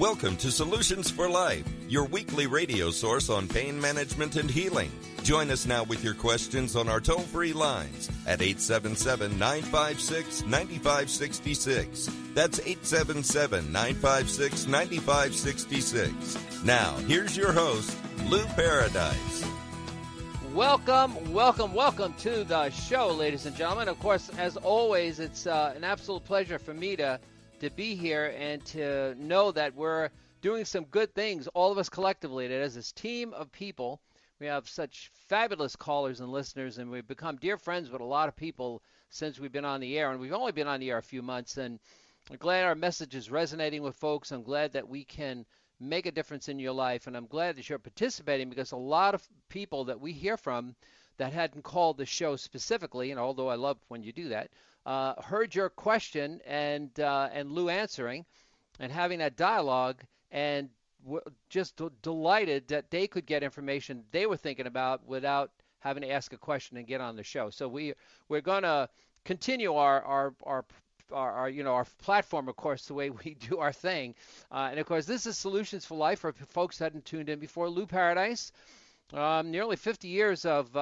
Welcome to Solutions for Life, your weekly radio source on pain management and healing. Join us now with your questions on our toll-free lines at 877-956-9566. That's 877-956-9566. Now, here's your host, Lou Paradise. Welcome to the show, ladies and gentlemen. Of course, as always, it's an absolute pleasure for me to be here and to know that we're doing some good things, all of us collectively. That as this team of people, we have such fabulous callers and listeners, and we've become dear friends with a lot of people since we've been on the air, and we've only been on the air a few months, and I'm glad our message is resonating with folks. I'm glad that we can make a difference in your life, and I'm glad that you're participating, because a lot of people that we hear from that hadn't called the show specifically, and although I love when you do that, heard your question and Lou answering and having that dialogue, and just delighted that they could get information they were thinking about without having to ask a question and get on the show. So we're going to continue our platform, of course, the way we do our thing. And of course, this is Solutions for Life for folks that hadn't tuned in before. Lou Paradise, nearly 50 years of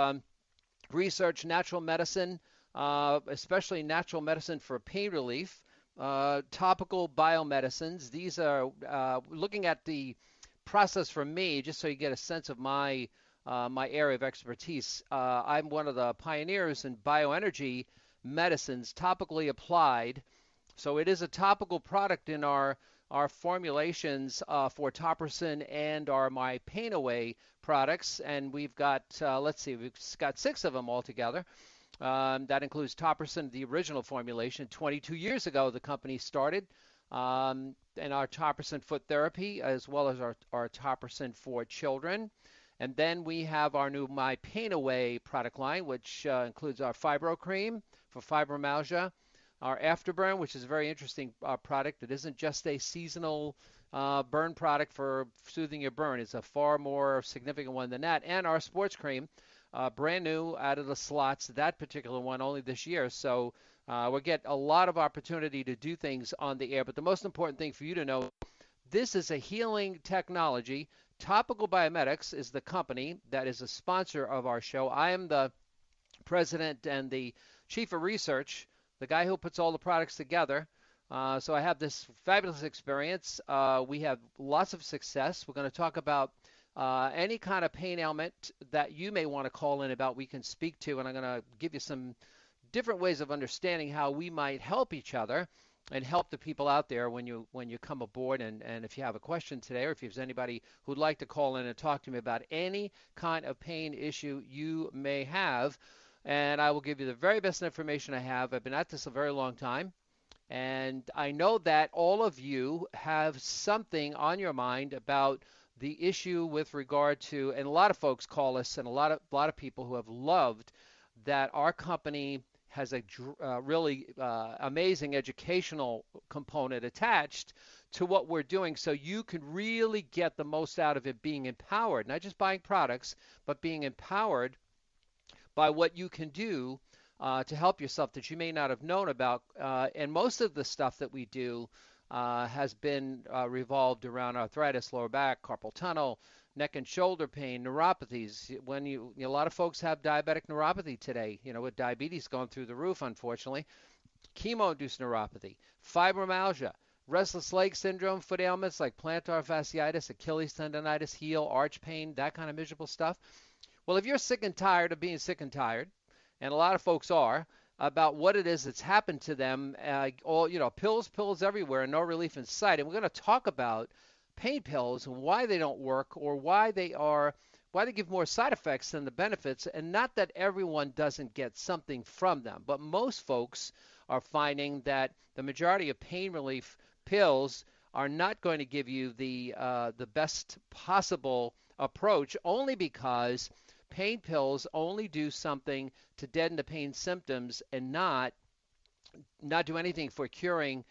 research, natural medicine, especially natural medicine for pain relief, topical biomedicines. These are looking at the process for me, just so you get a sense of my area of expertise. I'm one of the pioneers in bioenergy medicines, topically applied. So it is a topical product in our formulations for Topricin and my Pain Away products. And we've got, we've got 6 of them altogether. That includes Topricin, the original formulation. 22 years ago, the company started, and our Topricin foot therapy, as well as our Topricin for children. And then we have our new My Pain Away product line, which includes our Fibro Cream for fibromyalgia, our Afterburn, which is a very interesting product. It isn't just a seasonal burn product for soothing your burn. It's a far more significant one than that. And our Sports Cream, brand new out of the slots, that particular one only this year. So we'll get a lot of opportunity to do things on the air. But the most important thing for you to know, this is a healing technology. Topical Biomedics is the company that is a sponsor of our show. I am the president and the chief of research, the guy who puts all the products together. So I have this fabulous experience. We have lots of success. We're going to talk about any kind of pain ailment that you may want to call in about, we can speak to, and I'm going to give you some different ways of understanding how we might help each other and help the people out there when you come aboard. And if you have a question today, or if there's anybody who'd like to call in and talk to me about any kind of pain issue you may have, and I will give you the very best information I have. I've been at this a very long time, and I know that all of you have something on your mind about the issue with regard to, and a lot of folks call us, and a lot of people who have loved that our company has a really amazing educational component attached to what we're doing, so you can really get the most out of it, being empowered, not just buying products, but being empowered by what you can do to help yourself that you may not have known about. And most of the stuff that we do has been revolved around arthritis, lower back, carpal tunnel, neck and shoulder pain, neuropathies. When a lot of folks have diabetic neuropathy today, with diabetes going through the roof, unfortunately, chemo-induced neuropathy, fibromyalgia, restless leg syndrome, foot ailments like plantar fasciitis, Achilles tendonitis, heel, arch pain, that kind of miserable stuff. Well, if you're sick and tired of being sick and tired, and a lot of folks are, about what it is that's happened to them, pills everywhere and no relief in sight. And we're going to talk about pain pills and why they don't work, or why they give more side effects than the benefits. And not that everyone doesn't get something from them, but most folks are finding that the majority of pain relief pills are not going to give you the best possible approach, only because pain pills only do something to deaden the pain symptoms and not do anything for curing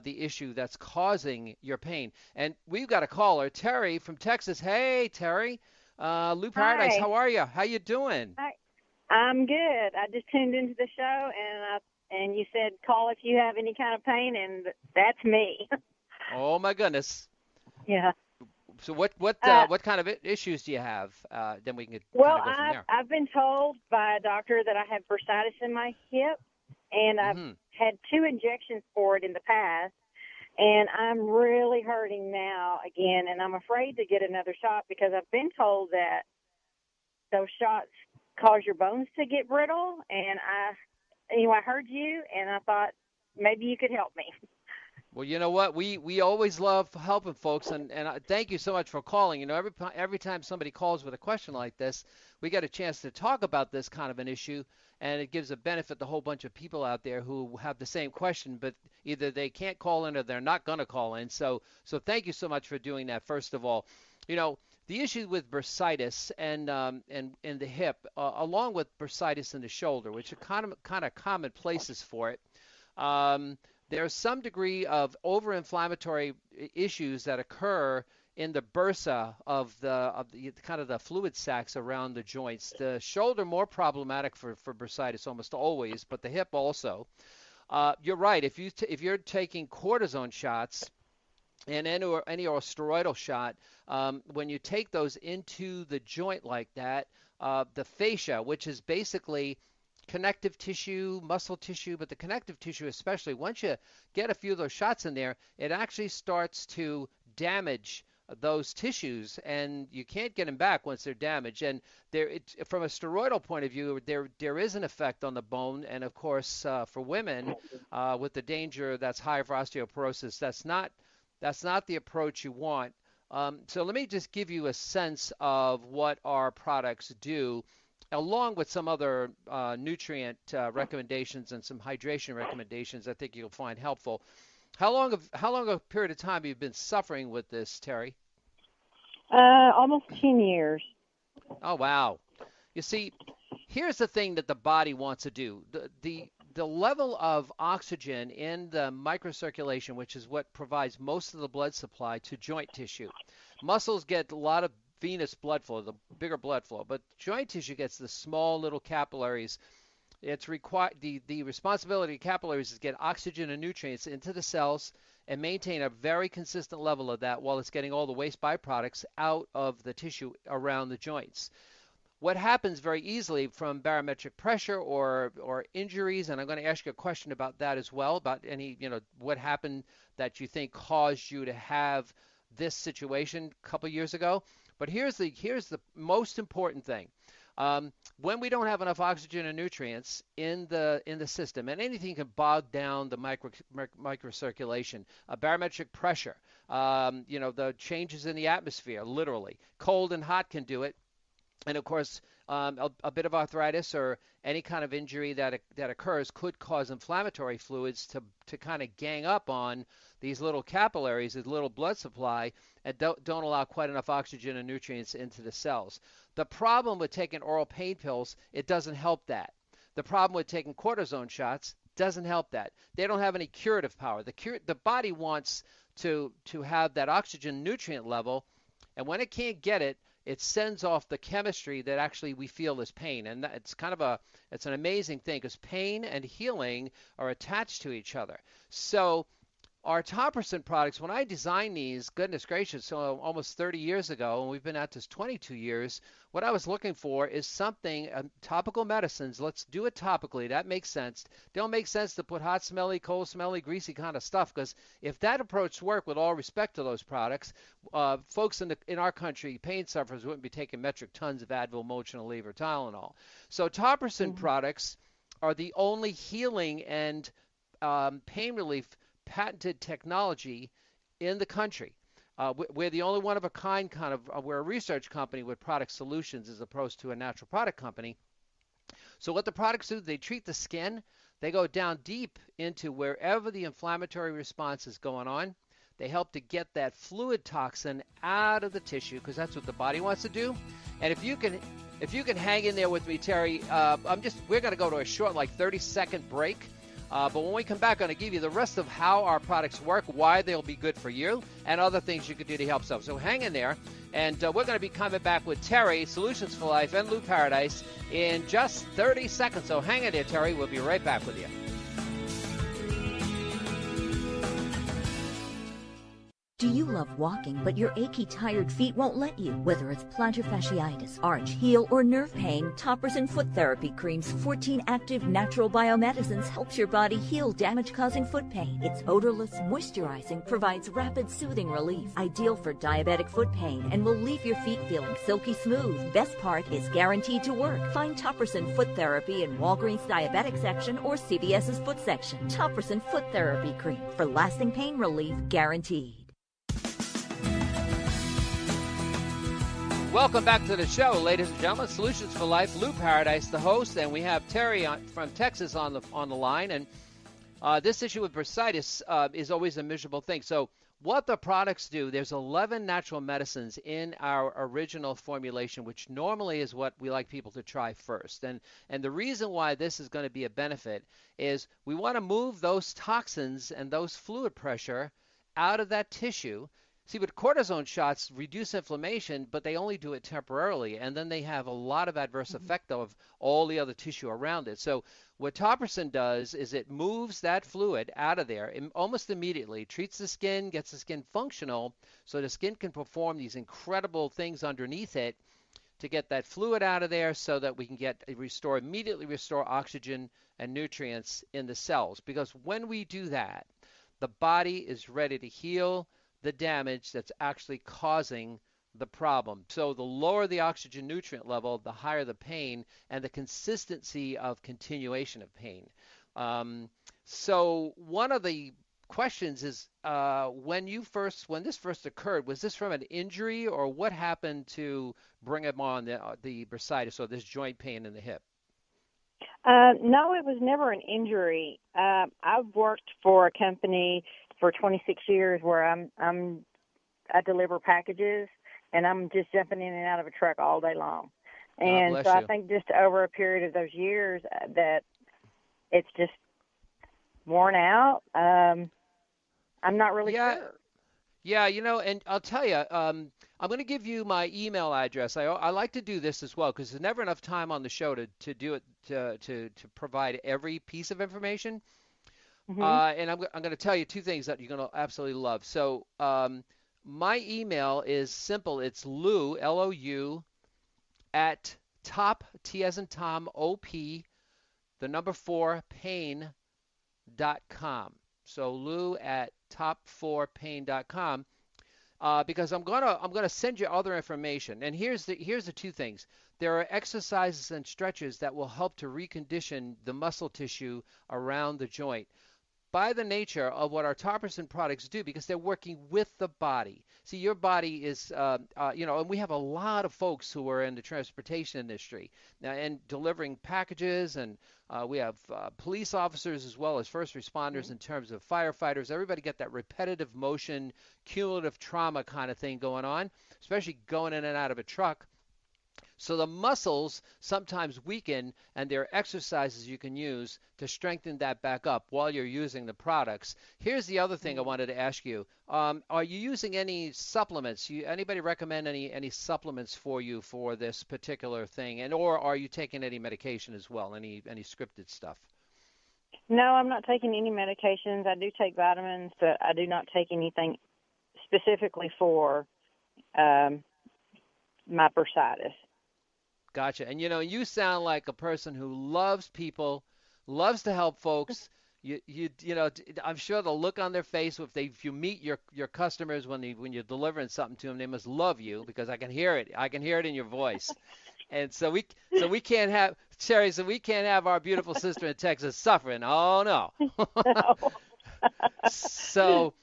the issue that's causing your pain. And we've got a caller, Terry from Texas. Hey, Terry. Lou Paradise, Hi. How are you? How you doing? Hi. I'm good. I just tuned into the show, and you said call if you have any kind of pain, and that's me. Oh, my goodness. Yeah. So what kind of issues do you have? Then we can kind Well, of go from there. I've been told by a doctor that I have bursitis in my hip, and I've had 2 injections for it in the past, and I'm really hurting now again, and I'm afraid to get another shot because I've been told that those shots cause your bones to get brittle, and I heard you, and I thought maybe you could help me. Well, you know what? We always love helping folks, and thank you so much for calling. You know, every time somebody calls with a question like this, we get a chance to talk about this kind of an issue, and it gives a benefit to a whole bunch of people out there who have the same question, but either they can't call in or they're not going to call in. So thank you so much for doing that. First of all, you know, the issue with bursitis and in the hip, along with bursitis in the shoulder, which are kind of common places for it. There's some degree of over-inflammatory issues that occur in the bursa of the kind of the fluid sacs around the joints. The shoulder more problematic for bursitis almost always, but the hip also. You're right. If you're taking cortisone shots and any or steroidal shot, when you take those into the joint like that, the fascia, which is basically connective tissue, muscle tissue, but the connective tissue especially, once you get a few of those shots in there, it actually starts to damage those tissues, and you can't get them back once they're damaged. And from a steroidal point of view, there is an effect on the bone, and of course, for women, with the danger that's high for osteoporosis, that's not the approach you want. So let me just give you a sense of what our products do, along with some other nutrient recommendations and some hydration recommendations I think you'll find helpful. How long a period of time have you been suffering with this, Terry? Almost 10 years. Oh, wow. You see, here's the thing that the body wants to do. The level of oxygen in the microcirculation, which is what provides most of the blood supply to joint tissue. Muscles get a lot of venous blood flow, the bigger blood flow, but joint tissue gets the small little capillaries. It's required. The responsibility of capillaries is to get oxygen and nutrients into the cells and maintain a very consistent level of that while it's getting all the waste byproducts out of the tissue around the joints. What happens very easily from barometric pressure or injuries, and I'm going to ask you a question about that as well, about what happened that you think caused you to have this situation a couple years ago. But here's the most important thing. When we don't have enough oxygen and nutrients in the system, and anything can bog down the microcirculation, barometric pressure, the changes in the atmosphere, literally, cold and hot can do it. And of course, a bit of arthritis or any kind of injury that occurs could cause inflammatory fluids to kind of gang up on these little capillaries, this little blood supply, and don't allow quite enough oxygen and nutrients into the cells. The problem with taking oral pain pills, it doesn't help that. The problem with taking cortisone shots doesn't help that. They don't have any curative power. The body wants to have that oxygen nutrient level, and when it can't get it, it sends off the chemistry that actually we feel is pain. And it's it's an amazing thing because pain and healing are attached to each other. So our top percent products, when I designed these, goodness gracious, so almost 30 years ago, and we've been at this 22 years, what I was looking for is something, topical medicines, let's do it topically. That makes sense. Don't make sense to put hot, smelly, cold, smelly, greasy kind of stuff, because if that approach worked, with all respect to those products, folks in our country, pain sufferers, wouldn't be taking metric tons of Advil, Motrin, Aleve, Tylenol. So top percent products are the only healing and pain relief patented technology in the country. We're the only one of a kind we're a research company with product solutions as opposed to a natural product company. So what the products do, they treat the skin. They go down deep into wherever the inflammatory response is going on. They help to get that fluid toxin out of the tissue because that's what the body wants to do. And if you can hang in there with me, Terry, we're going to go to a short, 30-second break. But when we come back, I'm going to give you the rest of how our products work, why they'll be good for you, and other things you can do to help yourself. So hang in there, and we're going to be coming back with Terry, Solutions for Life, and Lou Paradise in just 30 seconds. So hang in there, Terry. We'll be right back with you. Do you love walking, but your achy, tired feet won't let you? Whether it's plantar fasciitis, arch, heel, or nerve pain, Toppers and Foot Therapy Cream's 14 active natural biomedicines helps your body heal damage-causing foot pain. Its odorless, moisturizing, provides rapid, soothing relief. Ideal for diabetic foot pain and will leave your feet feeling silky smooth. Best part is guaranteed to work. Find Toppers and Foot Therapy in Walgreens Diabetic section or CVS's Foot section. Toppers and Foot Therapy Cream for lasting pain relief guaranteed. Welcome back to the show, ladies and gentlemen. Solutions for Life. Lou Paradise, the host, and we have Terry from Texas on the line. And this issue with bursitis is always a miserable thing. So what the products do, there's 11 natural medicines in our original formulation, which normally is what we like people to try first. And the reason why this is going to be a benefit is we want to move those toxins and those fluid pressure out of that tissue. See, but cortisone shots reduce inflammation, but they only do it temporarily, and then they have a lot of adverse effect of all the other tissue around it. So what Topricin does is it moves that fluid out of there almost immediately, treats the skin, gets the skin functional, so the skin can perform these incredible things underneath it to get that fluid out of there so that we can immediately restore oxygen and nutrients in the cells. Because when we do that, the body is ready to heal the damage that's actually causing the problem. So the lower the oxygen nutrient level, the higher the pain and the consistency of continuation of pain. So one of the questions is when this first occurred, was this from an injury or what happened to bring him on the bursitis or this joint pain in the hip? No, it was never an injury. I've worked for a company for 26 years where I deliver packages and I'm just jumping in and out of a truck all day long. And so I think just over a period of those years that it's just worn out. I'm not really sure. Yeah, and I'll tell you, I'm going to give you my email address. I like to do this as well because there's never enough time on the show to do it to provide every piece of information. Mm-hmm. And I'm going to tell you two things that you're going to absolutely love. So my email is simple. It's Lou, L-O-U, at top, T as in Tom, O-P, the number 4, pain.com. So Lou at top4pain.com. Because I'm gonna send you other information. And here's the two things. There are exercises and stretches that will help to recondition the muscle tissue around the joint by the nature of what our Topricin products do, because they're working with the body. See, your body is, and we have a lot of folks who are in the transportation industry and delivering packages, and we have police officers as well as first responders in terms of firefighters. Everybody get that repetitive motion, cumulative trauma kind of thing going on, especially going in and out of a truck. So the muscles sometimes weaken, and there are exercises you can use to strengthen that back up while you're using the products. Here's the other thing I wanted to ask you. Are you using any supplements? Anybody recommend any supplements for you for this particular thing? Or are you taking any medication as well, any scripted stuff? No, I'm not taking any medications. I do take vitamins, but I do not take anything specifically for my bursitis. Gotcha. And you sound like a person who loves people, loves to help folks. I'm sure the look on their face if you meet your customers when you're delivering something to them, they must love you because I can hear it. I can hear it in your voice. And so we can't have Sherry. So we can't have our beautiful sister in Texas suffering. Oh no. No. So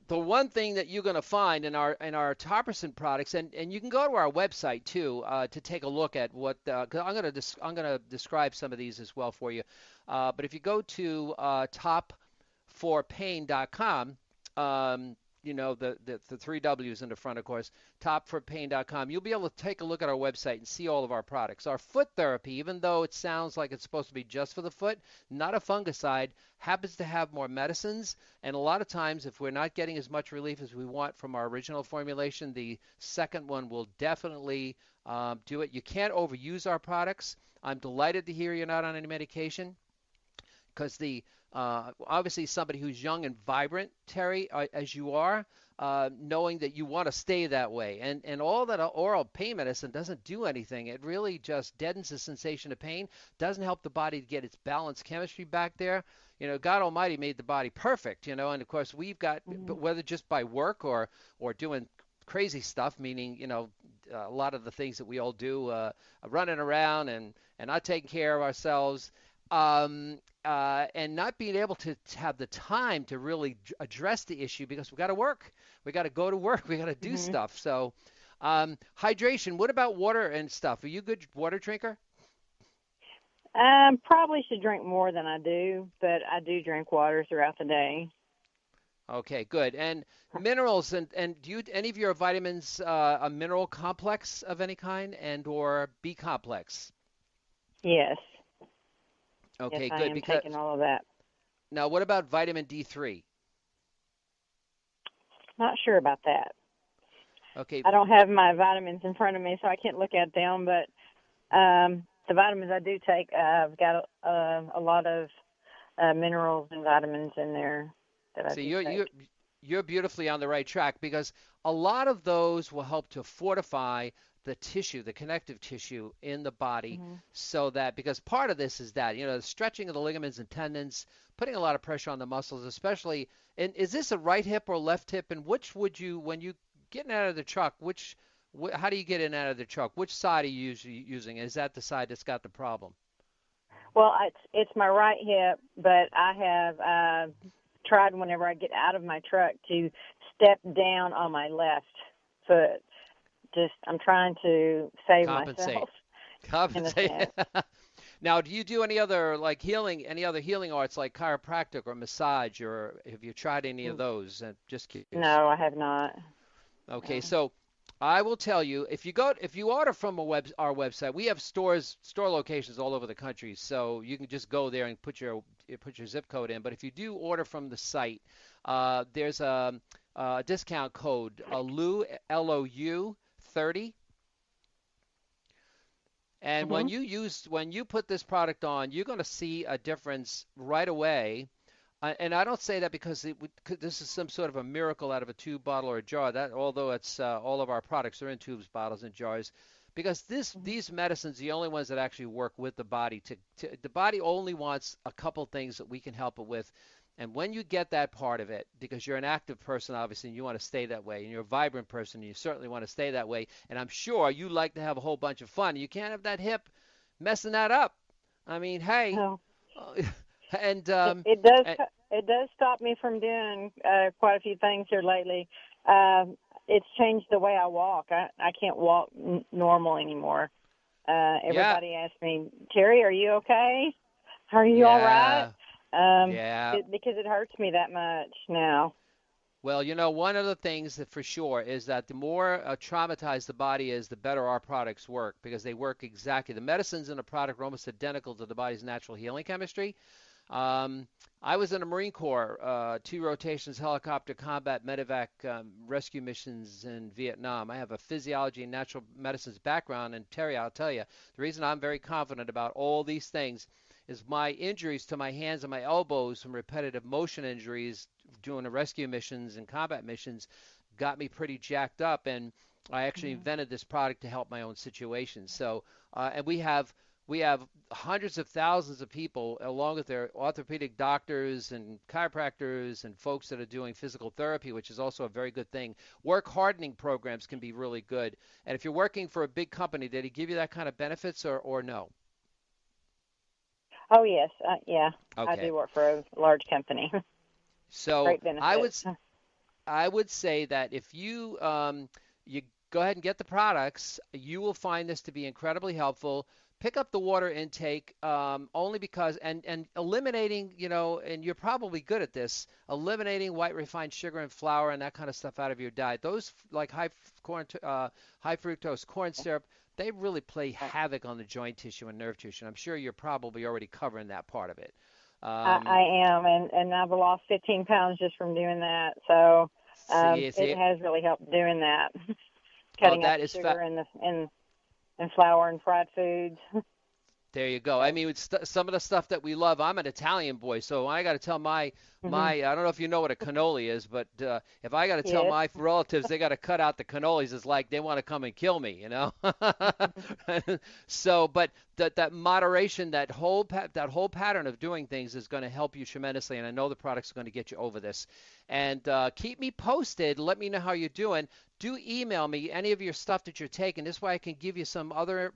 the one thing that you're going to find in our Topricin products, and you can go to our website too to take a look at what. Cause I'm going to describe some of these as well for you. But if you go to top4pain.com, the 3 W's in the front, of course, top4pain.com, you'll be able to take a look at our website and see all of our products. Our foot therapy, even though it sounds like it's supposed to be just for the foot, not a fungicide, happens to have more medicines. And a lot of times, if we're not getting as much relief as we want from our original formulation, the second one will definitely do it. You can't overuse our products. I'm delighted to hear you're not on any medication. because the obviously somebody who's young and vibrant, Terry, as you are, knowing that you want to stay that way, and all that oral pain medicine doesn't do anything. It really just deadens the sensation of pain, doesn't help the body to get its balanced chemistry back there. God Almighty made the body perfect, and of course we've got, whether just by work or doing crazy stuff, meaning a lot of the things that we all do, running around and not taking care of ourselves, and not being able to have the time to really address the issue because we got to work, we got to go to work, we got to do stuff. So hydration. What about water and stuff? Are you a good water drinker? Probably should drink more than I do, but I do drink water throughout the day. Okay, good. And minerals, and do any of your vitamins a mineral complex of any kind and or B complex? Yes. Okay, yes, good. I am taking all of that. Now, what about vitamin D3? Not sure about that. Okay. I don't have my vitamins in front of me, so I can't look at them, but the vitamins I do take, I've got a lot of minerals and vitamins in there that I do take. You're beautifully on the right track, because a lot of those will help to fortify the tissue, the connective tissue in the body, so that, because part of this is that, the stretching of the ligaments and tendons, putting a lot of pressure on the muscles, especially. And is this a right hip or left hip? And which would you, when you getting out of the truck, how do you get in and out of the truck? Which side are you usually using? Is that the side that's got the problem? Well, it's my right hip, but I have tried whenever I get out of my truck to step down on my left foot. I'm trying to save myself. Compensate. Now, do you do any other healing arts like chiropractic or massage, or have you tried any of those? Just curious. No, I have not. Okay, so I will tell you, if you order from our website, we have store locations all over the country, so you can just go there and put your zip code in. But if you do order from the site, there's a discount code, LOU, LOU 30. And when you put this product on, you're going to see a difference right away. And I don't say that because this is some sort of a miracle out of a tube, bottle, or a jar. That, although it's all of our products are in tubes, bottles, and jars, because these medicines, the only ones that actually work with the body. The body only wants a couple things that we can help it with. And when you get that part of it, because you're an active person, obviously, and you want to stay that way, and you're a vibrant person, and you certainly want to stay that way, and I'm sure you like to have a whole bunch of fun. You can't have that hip messing that up. I mean, hey. No. And it does stop me from doing quite a few things here lately. It's changed the way I walk. I can't walk normal anymore. Everybody asks me, Terry, are you okay? Are you all right? Because it hurts me that much now. Well, one of the things that for sure is that the more traumatized the body is, the better our products work, because they work exactly. The medicines in the product are almost identical to the body's natural healing chemistry. I was in the Marine Corps, 2 rotations, helicopter combat, medevac rescue missions in Vietnam. I have a physiology and natural medicines background, and Terry, I'll tell you, the reason I'm very confident about all these things is my injuries to my hands and my elbows from repetitive motion injuries doing the rescue missions and combat missions got me pretty jacked up, and I actually invented this product to help my own situation. So, and we have hundreds of thousands of people, along with their orthopedic doctors and chiropractors and folks that are doing physical therapy, which is also a very good thing. Work hardening programs can be really good. And if you're working for a big company, did he give you that kind of benefits or no? Oh, yes. Yeah. Okay. I do work for a large company. So Great benefits. I would say that if you you go ahead and get the products, you will find this to be incredibly helpful. Pick up the water intake only because, and eliminating, and you're probably good at this, eliminating white refined sugar and flour and that kind of stuff out of your diet. Those like high fructose corn syrup, they really play havoc on the joint tissue and nerve tissue. And I'm sure you're probably already covering that part of it. I am, and I've lost 15 pounds just from doing that. So it has really helped doing that. Cutting out the sugar and flour and fried foods. There you go. I mean, it's some of the stuff that we love. I'm an Italian boy, so I got to tell my I don't know if you know what a cannoli is, but if I got to tell my relatives they got to cut out the cannolis, it's like they want to come and kill me, you know. So, but that moderation, that whole pattern of doing things is going to help you tremendously, and I know the product's going to get you over this. And keep me posted. Let me know how you're doing. Do email me any of your stuff that you're taking. This way I can give you some other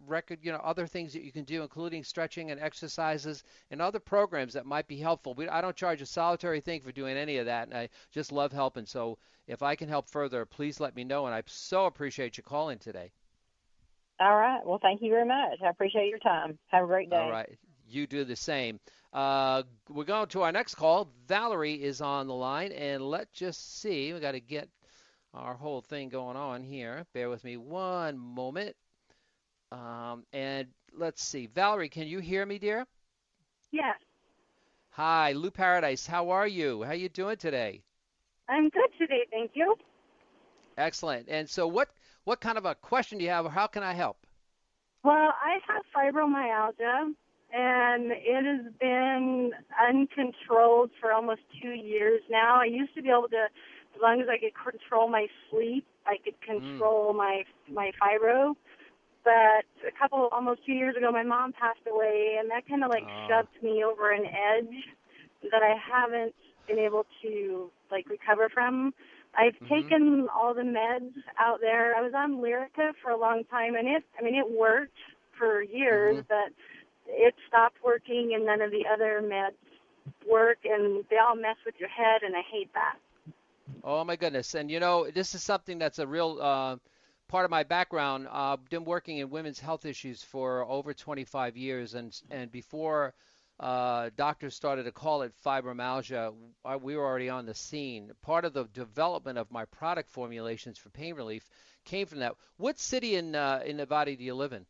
other things that you can do, including stretching and exercises and other programs that might be helpful. I don't charge a solitary thing for doing any of that, and I just love helping. So if I can help further, please let me know, and I so appreciate you calling today. All right. Well, thank you very much. I appreciate your time. Have a great day. All right. You do the same. We're going to our next call. Valerie is on the line, and let's just see. We got to get our whole thing going on here. Bear with me one moment. And let's see. Valerie, can you hear me, dear? Yes. Hi, Lou Paradise. How are you? How you doing today? I'm good today, thank you. Excellent. And so what kind of a question do you have, or how can I help? Well, I have fibromyalgia, and it has been uncontrolled for almost 2 years now. I used to be able to, as long as I could control my sleep, I could control my fibro. But almost 2 years ago, my mom passed away, and that kind of shoved me over an edge that I haven't been able to recover from. I've taken all the meds out there. I was on Lyrica for a long time, and it worked for years, but it stopped working, and none of the other meds work, and they all mess with your head, and I hate that. Oh my goodness! And this is something that's a real part of my background. I've been working in women's health issues for over 25 years, and before doctors started to call it fibromyalgia, we were already on the scene. Part of the development of my product formulations for pain relief came from that. What city in Nevada do you live in?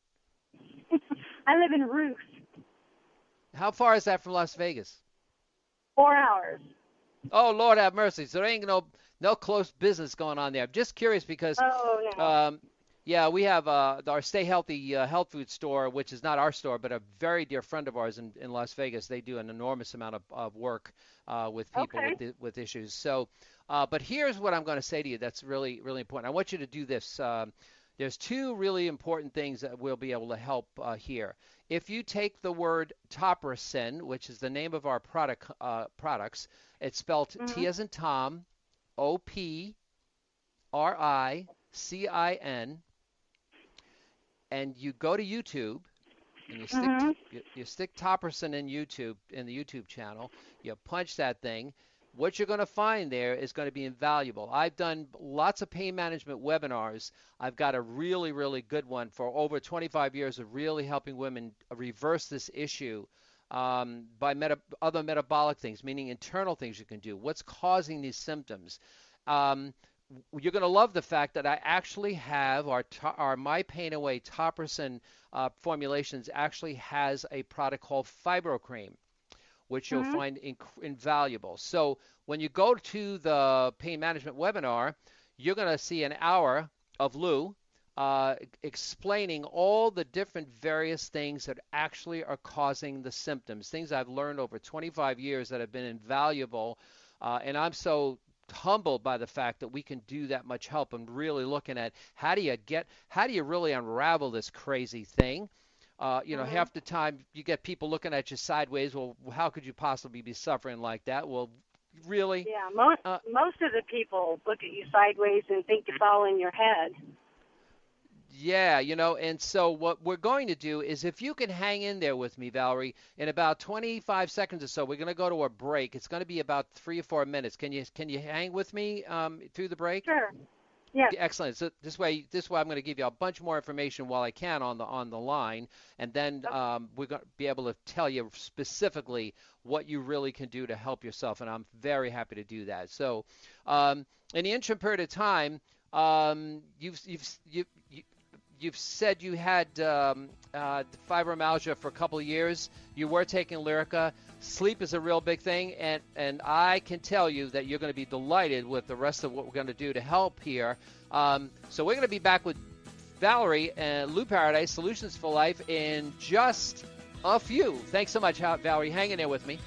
I live in Ruth. How far is that from Las Vegas? 4 hours. Oh, Lord have mercy. So there ain't no close business going on there. I'm just curious because we have our Stay Healthy health food store, which is not our store, but a very dear friend of ours in Las Vegas. They do an enormous amount of work with people with issues. So, but here's what I'm going to say to you that's really, really important. I want you to do this. There's two really important things that will be able to help here. If you take the word Topricin, which is the name of our products, it's spelled T as in Tom, OPRICIN, and you go to YouTube and you stick Topricin in YouTube, in the YouTube channel, you punch that thing. What you're going to find there is going to be invaluable. I've done lots of pain management webinars. I've got a really, really good one for over 25 years of really helping women reverse this issue by other metabolic things, meaning internal things you can do. What's causing these symptoms? You're going to love the fact that I actually have our My Pain Away Topricin formulations actually has a product called Fibro Cream, which you'll find invaluable. So when you go to the pain management webinar, you're going to see an hour of Lou explaining all the different various things that actually are causing the symptoms, things I've learned over 25 years that have been invaluable. And I'm so humbled by the fact that we can do that much help and really looking at how do you really unravel this crazy thing. Half the time you get people looking at you sideways. Well, how could you possibly be suffering like that? Well, really? Yeah, most of the people look at you sideways and think it's all in your head. Yeah, and so what we're going to do is if you can hang in there with me, Valerie, in about 25 seconds or so, we're going to go to a break. It's going to be about 3 or 4 minutes. Can you hang with me through the break? Sure. Yeah. Excellent. So this way I'm going to give you a bunch more information while I can on the line, and then we're going to be able to tell you specifically what you really can do to help yourself, and I'm very happy to do that. So, in the interim period of time, you've said you had fibromyalgia for a couple of years. You were taking Lyrica. Sleep is a real big thing, and I can tell you that you're going to be delighted with the rest of what we're going to do to help here. So we're going to be back with Valerie and Lou Paradise, Solutions for Life, in just A few. Thanks so much, Valerie. Hang in there with me.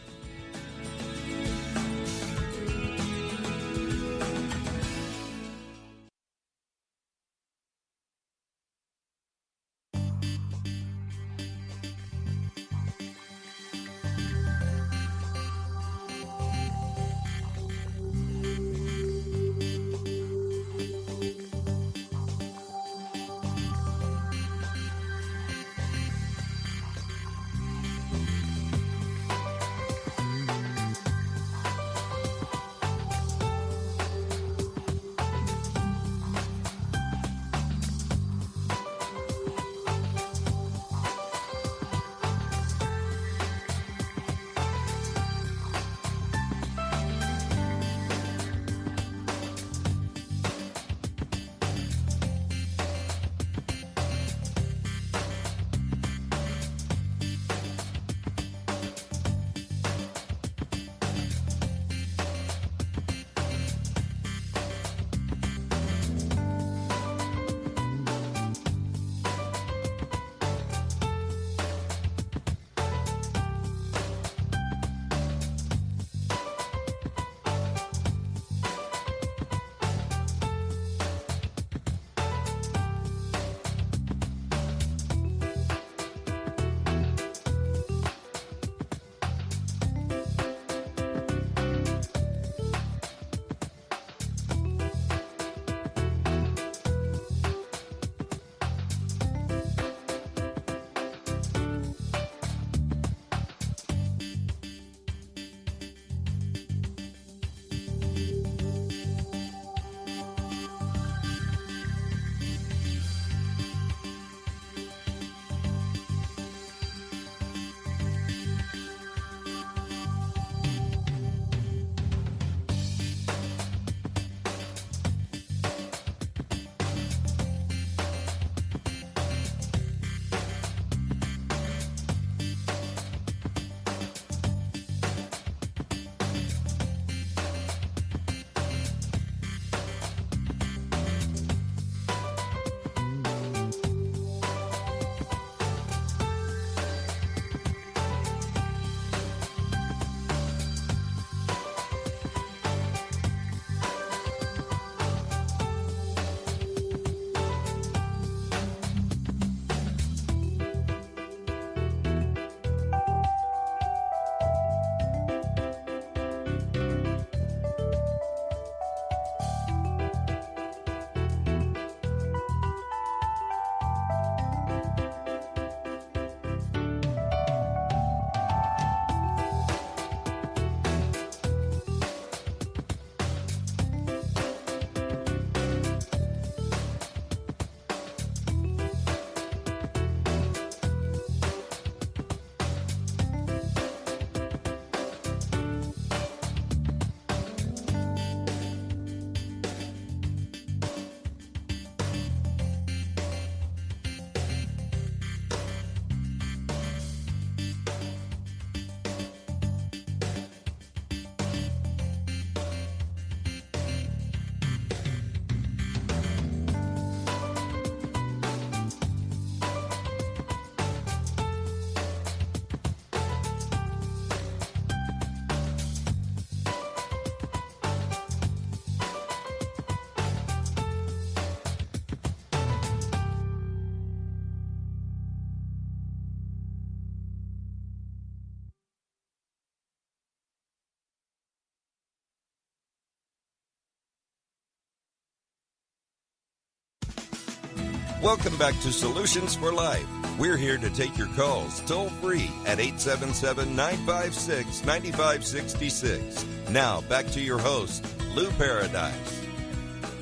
Welcome back to Solutions for Life. We're here to take your calls toll free at 877-956-9566. Now, back to your host, Lou Paradise.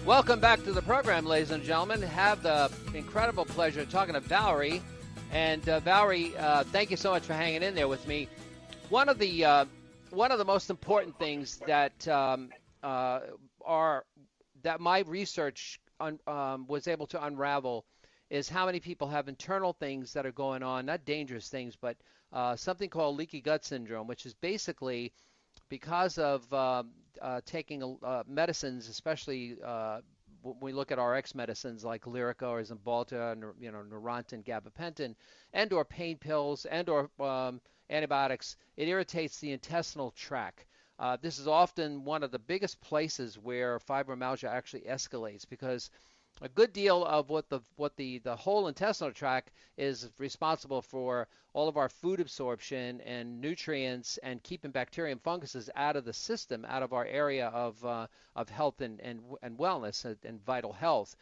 Welcome back to the program, ladies and gentlemen. Have the incredible pleasure of talking to Valerie. And Valerie, thank you so much for hanging in there with me. One of the most important things that that my research was able to unravel is how many people have internal things that are going on, not dangerous things, but something called leaky gut syndrome, which is basically because of taking medicines, especially when we look at RX medicines like Lyrica or Zymbalta, Neurontin, gabapentin, and or pain pills and or antibiotics, it irritates the intestinal tract. This is often one of the biggest places where fibromyalgia actually escalates because a good deal of what the whole intestinal tract is responsible for all of our food absorption and nutrients and keeping bacteria and funguses out of the system, out of our area of health and wellness and vital health.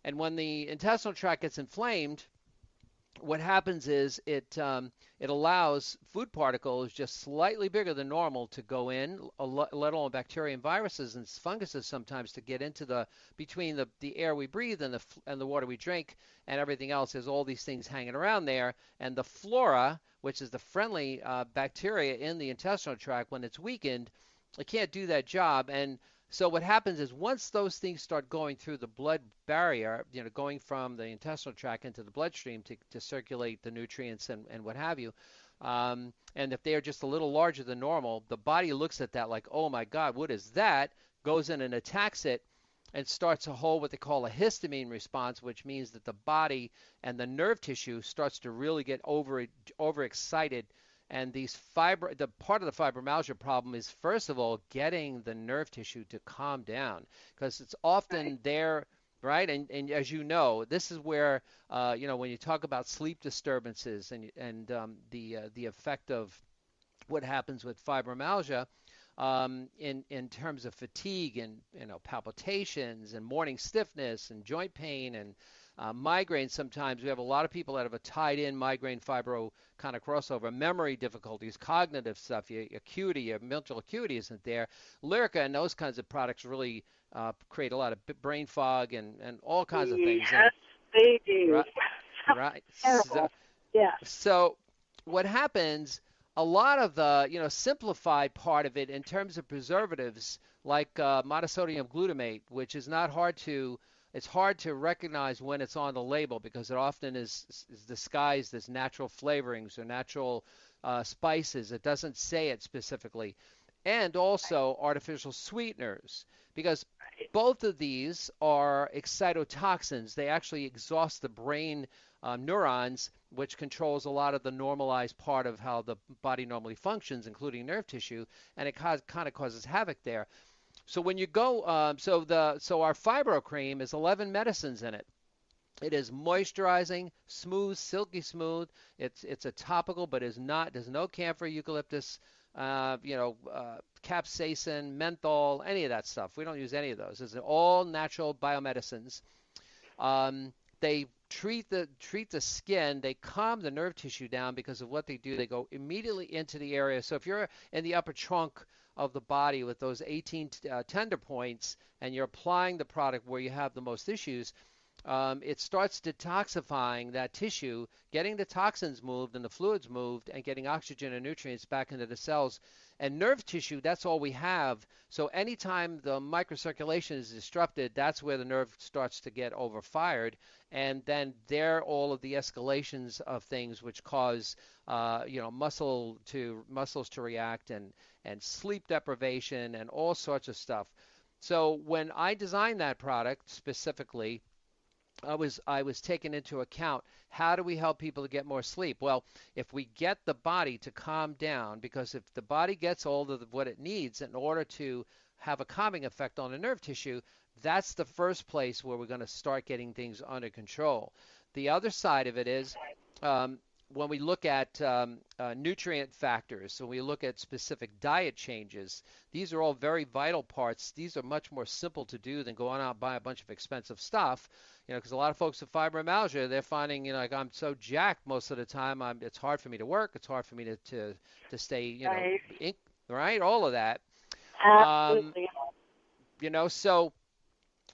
And when the intestinal tract gets inflamed, what happens is it allows food particles just slightly bigger than normal to go in, let alone bacteria and viruses and funguses sometimes to get into between the air we breathe and the water we drink and everything else. There's all these things hanging around there, and the flora, which is the friendly bacteria in the intestinal tract, when it's weakened, it can't do that job. And so what happens is once those things start going through the blood barrier, going from the intestinal tract into the bloodstream to circulate the nutrients and what have you, and if they are just a little larger than normal, the body looks at that like, oh my God, what is that? Goes in and attacks it and starts a whole what they call a histamine response, which means that the body and the nerve tissue starts to really get overexcited. And the part of the fibromyalgia problem is, first of all, getting the nerve tissue to calm down, because it's often there, right? And as you know, this is where, when you talk about sleep disturbances and the effect of what happens with fibromyalgia, in terms of fatigue and palpitations and morning stiffness and joint pain and migraine. Sometimes we have a lot of people that have a tied-in migraine fibro kind of crossover, memory difficulties, cognitive stuff, your acuity, your mental acuity isn't there. Lyrica and those kinds of products really create a lot of brain fog and all kinds of things. Yes, they do. Right. Terrible. Yeah. So what happens, a lot of the simplified part of it in terms of preservatives like monosodium glutamate, which is not hard to it's hard to recognize when it's on the label because it often is disguised as natural flavorings or natural spices. It doesn't say it specifically. And also artificial sweeteners, because both of these are excitotoxins. They actually exhaust the brain neurons, which controls a lot of the normalized part of how the body normally functions, including nerve tissue, and it kind of causes havoc there. So when you go, so our fibro cream is 11 medicines in it. It is moisturizing, smooth, silky smooth. It's a topical, but there's no camphor, eucalyptus, capsaicin, menthol, any of that stuff. We don't use any of those. It's all natural biomedicines. They treat the skin. They calm the nerve tissue down because of what they do. They go immediately into the area. So if you're in the upper trunk of the body with those 18 tender points and you're applying the product where you have the most issues, it starts detoxifying that tissue, getting the toxins moved and the fluids moved and getting oxygen and nutrients back into the cells. And nerve tissue, that's all we have. So anytime the microcirculation is disrupted, that's where the nerve starts to get overfired. And then there all of the escalations of things which cause muscles to react and sleep deprivation and all sorts of stuff. So when I designed that product specifically, I was taking into account how do we help people to get more sleep? Well, if we get the body to calm down, because if the body gets all of what it needs in order to have a calming effect on the nerve tissue, that's the first place where we're going to start getting things under control. The other side of it is when we look at nutrient factors, when we look at specific diet changes, these are all very vital parts. These are much more simple to do than going out and buy a bunch of expensive stuff. Because a lot of folks with fibromyalgia, they're finding, like I'm so jacked most of the time, it's hard for me to work, it's hard for me to stay, right? All of that. Absolutely.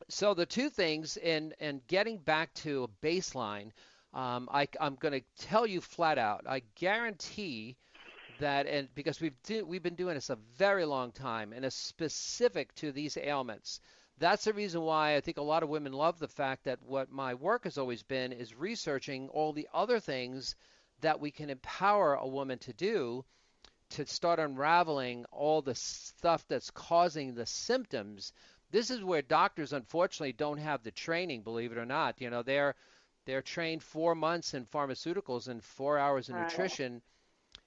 So the two things in getting back to a baseline, I'm going to tell you flat out, I guarantee that, and because we've been doing this a very long time, and it's specific to these ailments. That's the reason why I think a lot of women love the fact that what my work has always been is researching all the other things that we can empower a woman to do to start unraveling all the stuff that's causing the symptoms this is where doctors unfortunately don't have the training, believe it or not. They're trained 4 months in pharmaceuticals and 4 hours in nutrition.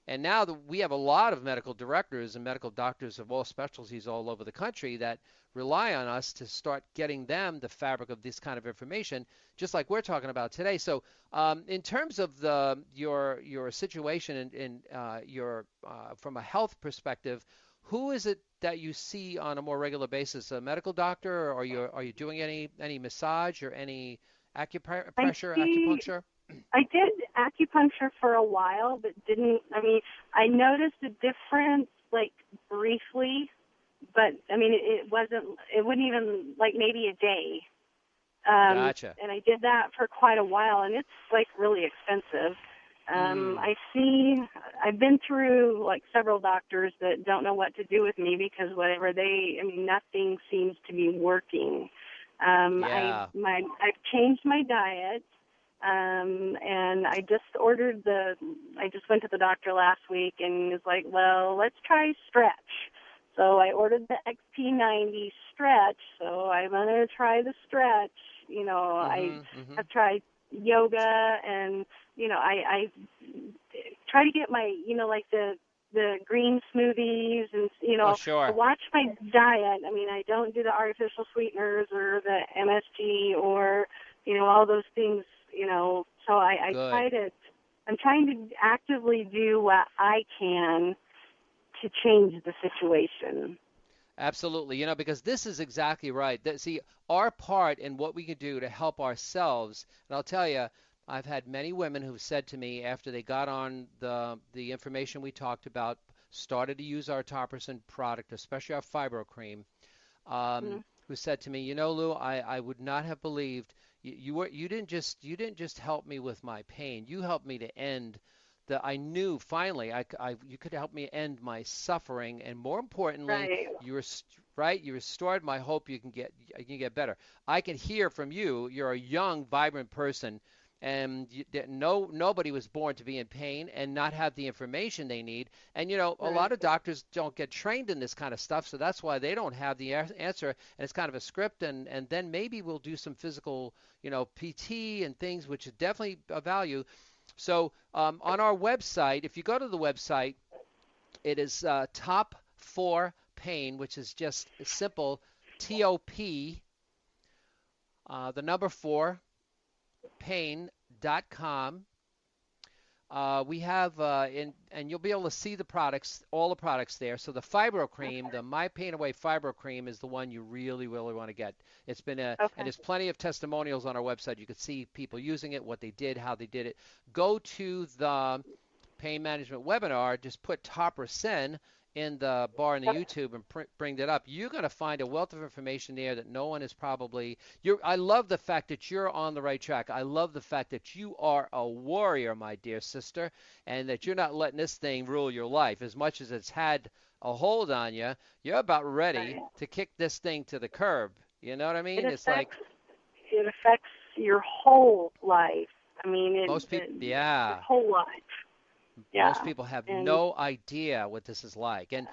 And now we have a lot of medical directors and medical doctors of all specialties all over the country that rely on us to start getting them the fabric of this kind of information, just like we're talking about today. So in terms of your situation and your from a health perspective, who is it that you see on a more regular basis? A medical doctor, or are you doing any massage or any acupuncture? I did acupuncture for a while, but I noticed a difference, like, briefly, but, it wouldn't even, like, maybe a day. Gotcha. And I did that for quite a while, and it's, like, really expensive. I've been through, like, several doctors that don't know what to do with me because nothing seems to be working. I've changed my diet. And I just went to the doctor last week and was like, well, let's try stretch. So I ordered the XP90 stretch. So I'm going to try the stretch. I have tried yoga and, I try to get my, like the green smoothies and, sure. watch my diet. I don't do the artificial sweeteners or the MSG or, all those things. So I'm trying to actively do what I can to change the situation. Absolutely. Because this is exactly right. See, our part in what we can do to help ourselves, and I'll tell you, I've had many women who've said to me after they got on the information we talked about, started to use our Topperson product, especially our fibro cream, who said to me, Lou, I would not have believed you didn't just help me with my pain. You helped me to end I knew finally you could help me end my suffering, and more importantly, you restored my hope. You can get better. I can hear from you. You're a young, vibrant person, and nobody was born to be in pain and not have the information they need. And a lot of doctors don't get trained in this kind of stuff, so that's why they don't have the answer. And it's kind of a script, and then maybe we'll do some physical, PT and things, which is definitely a value. So on our website, if you go to the website, it is Top 4 Pain, which is just simple, TOP, the number 4, pain.com. We have, and you'll be able to see the products, all the products there. So the fibro cream, the My Pain Away fibro cream is the one you really, really want to get. It's been and there's plenty of testimonials on our website. You can see people using it, what they did, how they did it. Go to the pain management webinar, just put Topperson in the bar in the YouTube and bring that up. You're going to find a wealth of information there that no one is probably. I love the fact that you're on the right track. I love the fact that you are a warrior, my dear sister, and that you're not letting this thing rule your life. As much as it's had a hold on you, you're about ready to kick this thing to the curb. You know what I mean? It affects your whole life. Most people, your whole life. Yeah. Most people have no idea what this is like. And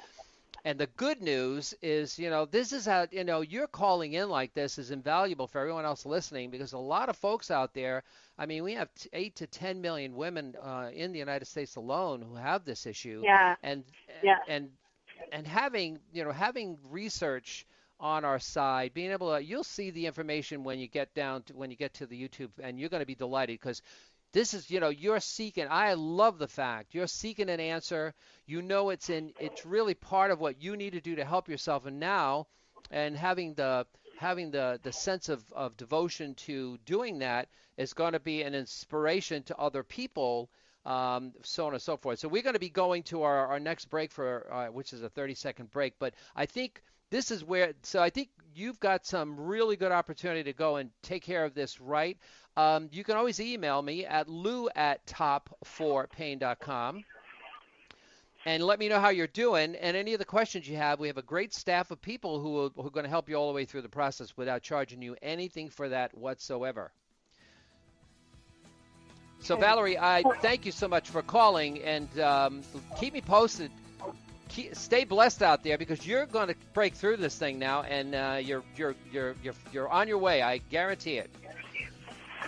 the good news is, this is how, you're calling in like this is invaluable for everyone else listening, because a lot of folks out there, we have 8 to 10 million women in the United States alone who have this issue. Yeah. And having research on our side, being able to, you'll see the information when you get to the YouTube, and you're going to be delighted, because this is, you're seeking. I love the fact you're seeking an answer. It's really part of what you need to do to help yourself. And now, and having the sense of devotion to doing that is going to be an inspiration to other people, so on and so forth. So we're going to be going to our next break which is a 30-second break. But I think this is where. So I think you've got some really good opportunity to go and take care of this, right? You can always email me at lou@top4pain.com and let me know how you're doing, and any of the questions you have. We have a great staff of people who are going to help you all the way through the process without charging you anything for that whatsoever. So, Valerie, I thank you so much for calling, and keep me posted stay blessed out there, because you're going to break through this thing now, and you're on your way. I guarantee it.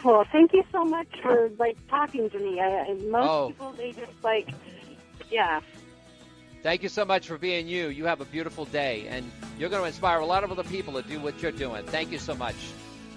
Well, thank you so much for talking to me. Most people, they just yeah. Thank you so much for being you. You have a beautiful day, and you're going to inspire a lot of other people to do what you're doing. Thank you so much.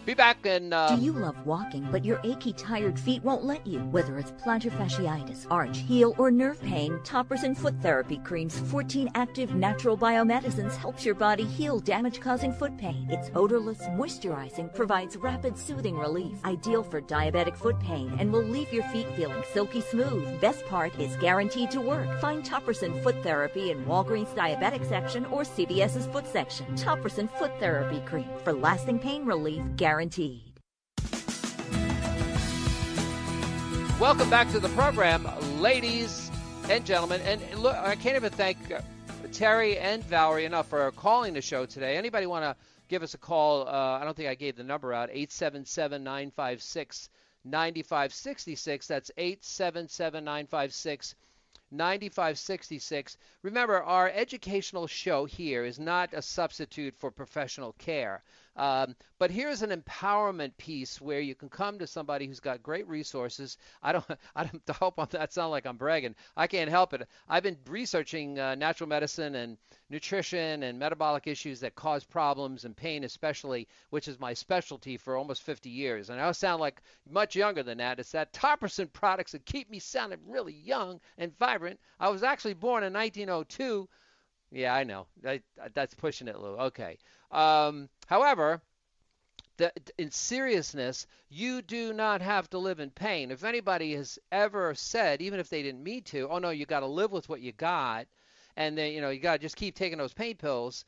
Be back and... Do you love walking, but your achy, tired feet won't let you? Whether it's plantar fasciitis, arch, heel, or nerve pain, Toppers and Foot Therapy Cream's 14 active natural biomedicines helps your body heal damage-causing foot pain. Its odorless, moisturizing, provides rapid, soothing relief. Ideal for diabetic foot pain and will leave your feet feeling silky smooth. Best part is guaranteed to work. Find Toppers and Foot Therapy in Walgreens Diabetic section or CVS's Foot section. Toppers and Foot Therapy Cream for lasting pain relief guaranteed. Welcome back to the program, ladies and gentlemen. And look, I can't even thank Terry and Valerie enough for calling the show today. Anybody want to give us a call? I don't think I gave the number out, 877-956-9566. That's 877-956-9566. Remember, our educational show here is not a substitute for professional care. But here's an empowerment piece where you can come to somebody who's got great resources. I don't hope that sound like I'm bragging. I can't help it. I've been researching natural medicine and nutrition and metabolic issues that cause problems and pain especially, which is my specialty, for almost 50 years. And I sound like much younger than that. It's that Topperson products that keep me sounding really young and vibrant. I was actually born in 1902. Yeah, I know. That's pushing it, Lou. Okay. However, in seriousness, you do not have to live in pain. If anybody has ever said, even if they didn't mean to, oh no, you got to live with what you got, and then you got to just keep taking those pain pills.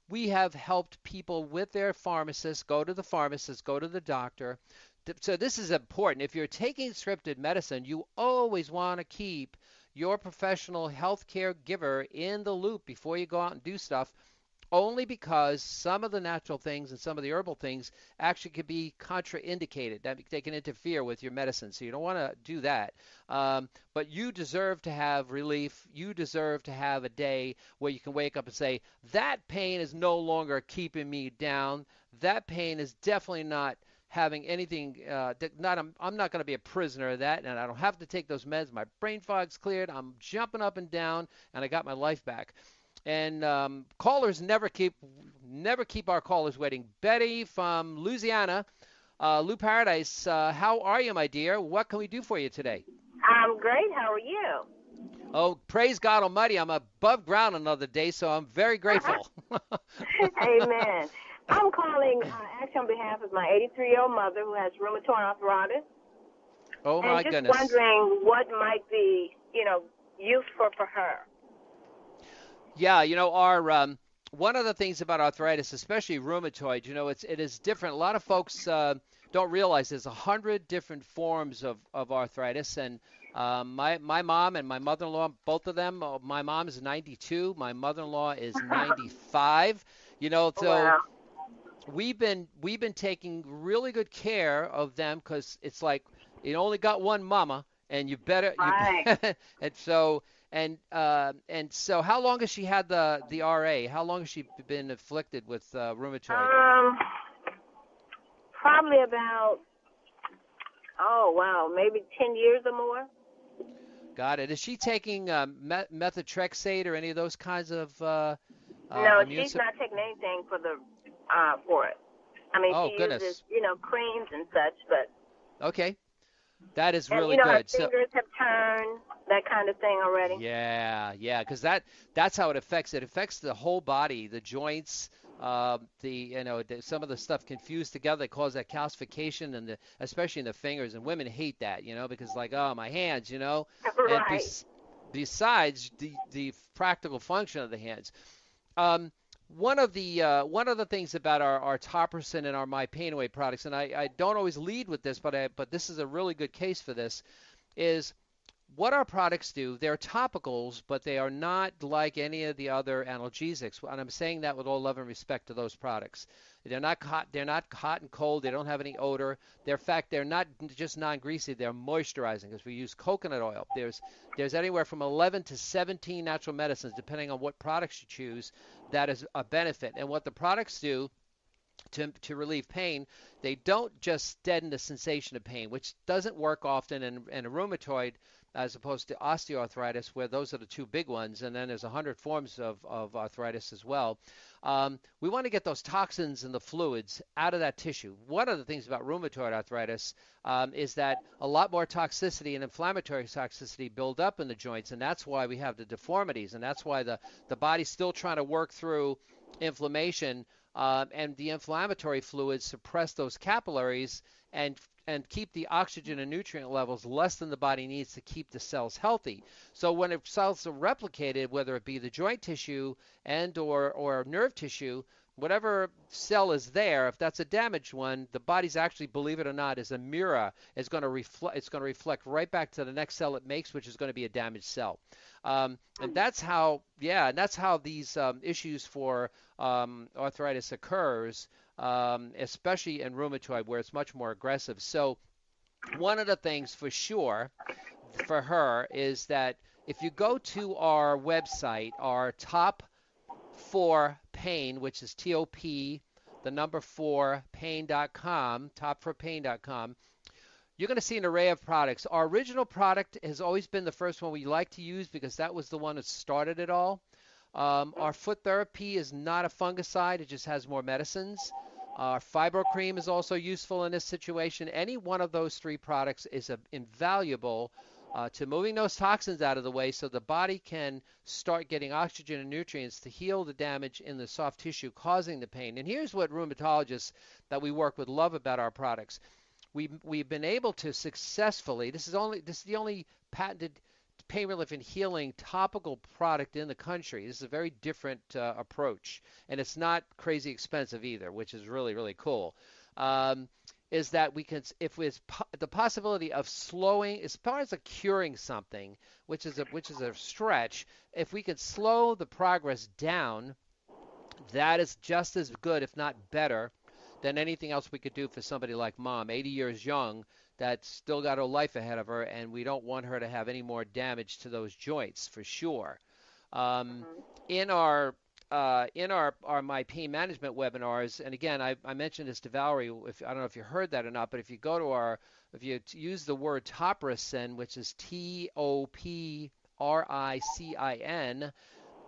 We have helped people with their pharmacists. Go to the pharmacist, go to the doctor. So this is important. If you're taking scripted medicine, you always want to keep your professional health care giver in the loop before you go out and do stuff, only because some of the natural things and some of the herbal things actually could be contraindicated. That they can interfere with your medicine, so you don't want to do that. But you deserve to have relief. You deserve to have a day where you can wake up and say, that pain is no longer keeping me down. That pain is definitely not having anything, I'm not going to be a prisoner of that, and I don't have to take those meds. My brain fog's cleared. I'm jumping up and down, and I got my life back. And callers never keep our callers waiting. Betty from Louisiana, Lou Paradise, how are you, my dear? What can we do for you today? I'm great. How are you? Oh, praise God Almighty. I'm above ground another day, so I'm very grateful. Amen. I'm calling actually on behalf of my 83-year-old mother who has rheumatoid arthritis. Oh, my and goodness. just wondering what might be, useful for her. Yeah, our one of the things about arthritis, especially rheumatoid, it is different. A lot of folks don't realize there's 100 different forms of arthritis. And my mom and my mother-in-law, both of them, my mom is 92, my mother-in-law is 95. So wow. we've been taking really good care of them, because it's like you only got one mama, and you better. Right. And so how long has she had the RA? How long has she been afflicted with rheumatoid? Probably about maybe 10 years or more. Got it. Is she taking methotrexate or any of those kinds of? No, she's not taking anything for it. I mean, she goodness. uses creams and such, but. Okay. That is really good. Her fingers have turned, that kind of thing already. Yeah, because that's how it affects. It affects the whole body, the joints, some of the stuff confused together. They cause that calcification, and especially in the fingers. And women hate that, because my hands, Right. And besides the practical function of the hands. One of the things about our Topperson and our My Pain Away products, and I don't always lead with this, but this is a really good case for this, is what our products do, they're topicals, but they are not like any of the other analgesics. And I'm saying that with all love and respect to those products. They're not hot. They're not hot and cold. They don't have any odor. In fact, they're not just non-greasy. They're moisturizing because we use coconut oil. There's anywhere from 11 to 17 natural medicines, depending on what products you choose, that is a benefit. And what the products do to relieve pain, they don't just deaden the sensation of pain, which doesn't work often in a rheumatoid as opposed to osteoarthritis, where those are the two big ones, and then there's 100 forms of arthritis as well. We want to get those toxins and the fluids out of that tissue. One of the things about rheumatoid arthritis is that a lot more toxicity and inflammatory toxicity build up in the joints, and that's why we have the deformities, and that's why the body's still trying to work through inflammation, and the inflammatory fluids suppress those capillaries and keep the oxygen and nutrient levels less than the body needs to keep the cells healthy. So when the cells are replicated, whether it be the joint tissue and or nerve tissue, whatever cell is there, if that's a damaged one, the body's actually, believe it or not, is a mirror. It's going to reflect right back to the next cell it makes, which is going to be a damaged cell. And that's how these issues for arthritis occurs, especially in rheumatoid, where it's much more aggressive. So one of the things for sure for her is that if you go to our website, our top 4 pain, which is TOP, the number 4 pain.com, top4pain.com, you're going to see an array of products. Our original product has always been the first one we like to use because that was the one that started it all. Our foot therapy is not a fungicide. It just has more medicines. Our fibro cream is also useful in this situation. Any one of those 3 products is invaluable to moving those toxins out of the way so the body can start getting oxygen and nutrients to heal the damage in the soft tissue causing the pain. And here's what rheumatologists that we work with love about our products. We've been able to successfully, this is the only patented pain relief and healing topical product in the country. This is a very different approach, and it's not crazy expensive either, which is really, really cool. Is that we can, if it's the possibility of slowing, as far as curing something, which is a stretch, if we can slow the progress down, that is just as good, if not better, than anything else we could do for somebody like Mom, 80 years young, that's still got her life ahead of her, and we don't want her to have any more damage to those joints for sure. In our my pain management webinars, and again, I mentioned this to Valerie. I don't know if you heard that or not, but if you go to if you use the word Topricin, which is TOPRICIN,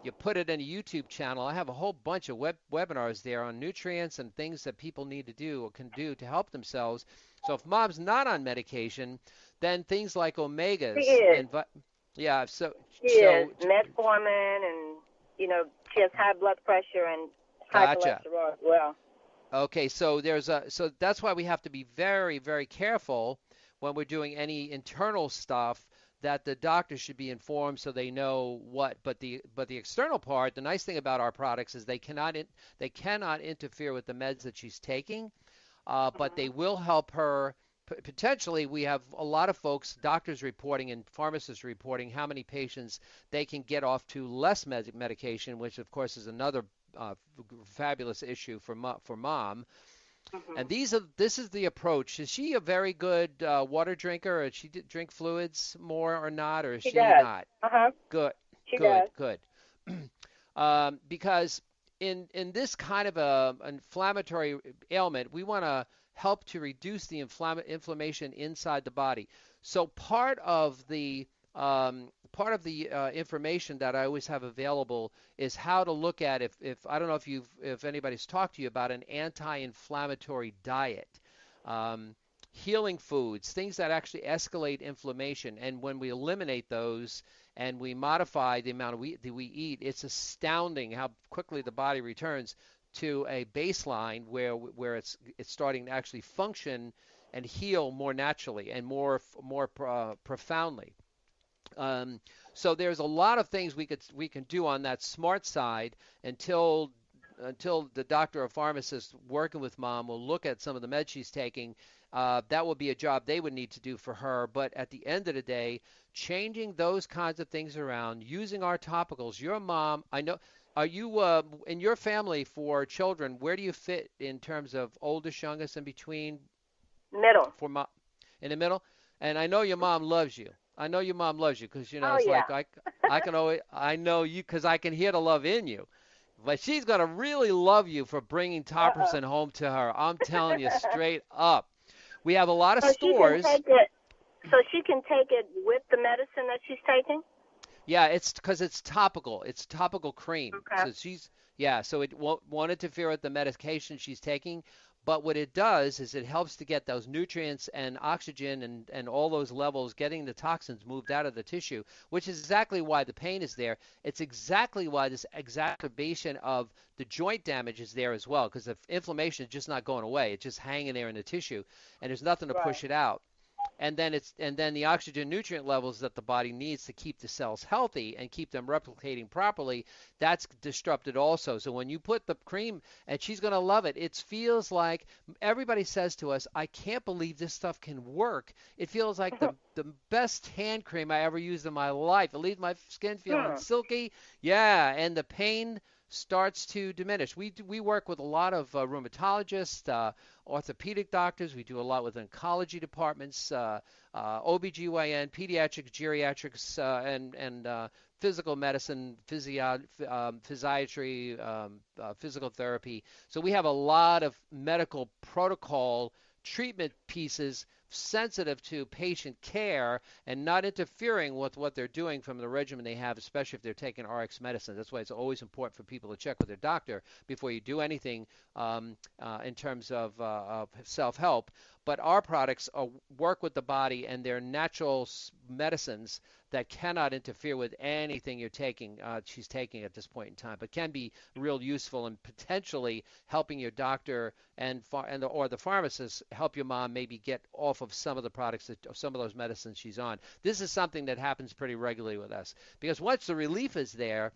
you put it in a YouTube channel. I have a whole bunch of webinars there on nutrients and things that people need to do or can do to help themselves. So if Mom's not on medication, then things like omegas. She is. She is metformin, and she has high blood pressure and high cholesterol as well. Okay, so so that's why we have to be very, very careful when we're doing any internal stuff, that the doctor should be informed so they know what. But the external part, the nice thing about our products is they cannot interfere with the meds that she's taking, but they will help her. Potentially, we have a lot of folks, doctors reporting and pharmacists reporting how many patients they can get off to less medication, which of course is another fabulous issue for Mom. And this is the approach. Is she a very good water drinker? Or does she drink fluids more or not? Or is she not? Good. Good. Because in this kind of an inflammatory ailment, we want to help to reduce the inflammation inside the body. So part of the information that I always have available is how to look at if I don't know if anybody's talked to you about an anti-inflammatory diet, healing foods, things that actually escalate inflammation, and when we eliminate those and we modify the amount that we eat, it's astounding how quickly the body returns to a baseline where it's starting to actually function and heal more naturally and more profoundly. So there's a lot of things we can do on that smart side until until the doctor or pharmacist working with mom will look at some of the meds she's taking, that would be a job they would need to do for her. But at the end of the day, changing those kinds of things around, using our topicals. Your mom, I know, are you in your family for children? Where do you fit in terms of oldest, youngest, in between? Middle. For mom, in the middle. And I know your mom loves you. I know your mom loves you because, oh, it's yeah. like I can always, I know you because I can hear the love in you. But she's going to really love you for bringing Topricin home to her. I'm telling you straight up. We have a lot of stores. So she can take it with the medicine that she's taking? Yeah, it's because it's topical. It's topical cream. Okay. So it won't interfere with the medication she's taking. But what it does is it helps to get those nutrients and oxygen and all those levels, getting the toxins moved out of the tissue, which is exactly why the pain is there. It's exactly why this exacerbation of the joint damage is there as well, because the inflammation is just not going away. It's just hanging there in the tissue, and there's nothing to push it out. And then the oxygen nutrient levels that the body needs to keep the cells healthy and keep them replicating properly, that's disrupted also. So when you put the cream, and she's going to love it, it feels like everybody says to us, I can't believe this stuff can work. It feels like the best hand cream I ever used in my life. It leaves my skin feeling silky. Yeah, and the pain starts to diminish. We work with a lot of rheumatologists, orthopedic doctors. We do a lot with oncology departments, OBGYN, pediatrics, geriatrics, and physical medicine, physiatry, physical therapy. So we have a lot of medical protocol treatment pieces sensitive to patient care and not interfering with what they're doing from the regimen they have, especially if they're taking RX medicine. That's why it's always important for people to check with their doctor before you do anything in terms of self-help. But our products work with the body, and they're natural medicines that cannot interfere with anything she's taking at this point in time, but can be real useful in potentially helping your doctor or the pharmacist help your mom maybe get off of some of the products, some of those medicines she's on. This is something that happens pretty regularly with us, because once the relief is there,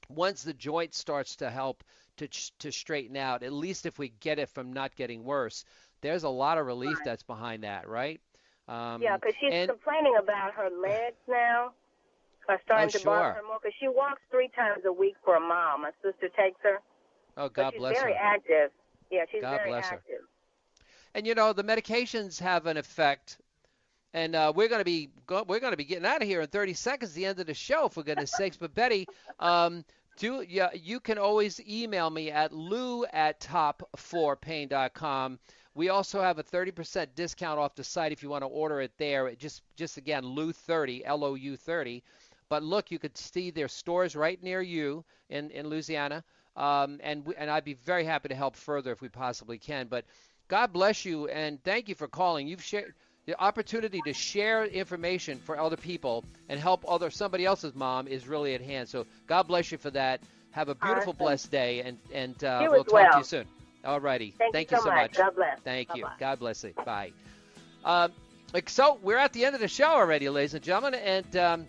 once the joint starts to help to straighten out, at least if we get it from not getting worse, there's a lot of relief that's behind that, right? Yeah, because she's complaining about her legs now. Are starting to bother her more because she walks 3 times a week for a mile. My sister takes her. Oh, God bless her. She's very active. Yeah, she's very bless active. Her. And the medications have an effect. And we're going to be getting out of here in 30 seconds, the end of the show, for goodness sakes. But Betty, you can always email me at lou@top4pain.com. We also have a 30% discount off the site if you want to order it there. Just again, Lou30, LOU30. But look, you could see their stores right near you in Louisiana, and I'd be very happy to help further if we possibly can. But God bless you, and thank you for calling. You've shared the opportunity to share information for other people and help somebody else's mom is really at hand. So God bless you for that. Have a beautiful, blessed day, and we'll talk to you soon. All righty. Thank you so much. God bless. Thank you. Bye-bye. God bless you. Bye. So we're at the end of the show already, ladies and gentlemen, and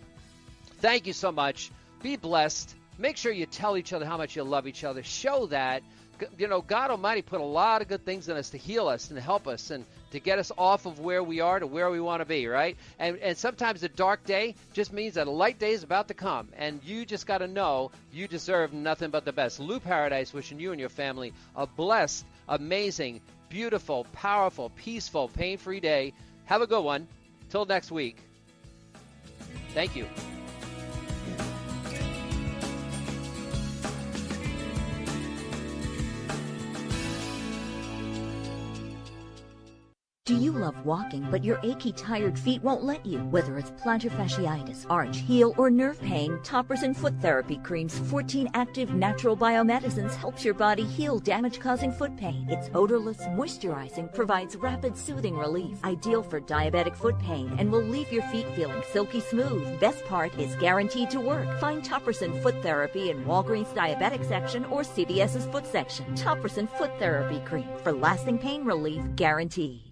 thank you so much. Be blessed. Make sure you tell each other how much you love each other. Show that. God Almighty put a lot of good things in us to heal us and to help us and to get us off of where we are to where we want to be, right? And sometimes a dark day just means that a light day is about to come, and you just got to know you deserve nothing but the best. Lou Paradise wishing you and your family a blessed, amazing, beautiful, powerful, peaceful, pain-free day. Have a good one. Till next week. Thank you. Do you love walking, but your achy, tired feet won't let you? Whether it's plantar fasciitis, arch, heel, or nerve pain, Topricin Foot Therapy Cream's 14 active natural biomedicines helps your body heal damage-causing foot pain. Its odorless, moisturizing, provides rapid, soothing relief. Ideal for diabetic foot pain and will leave your feet feeling silky smooth. Best part is guaranteed to work. Find Topricin Foot Therapy in Walgreens Diabetic section or CVS's Foot section. Topricin Foot Therapy Cream for lasting pain relief guaranteed.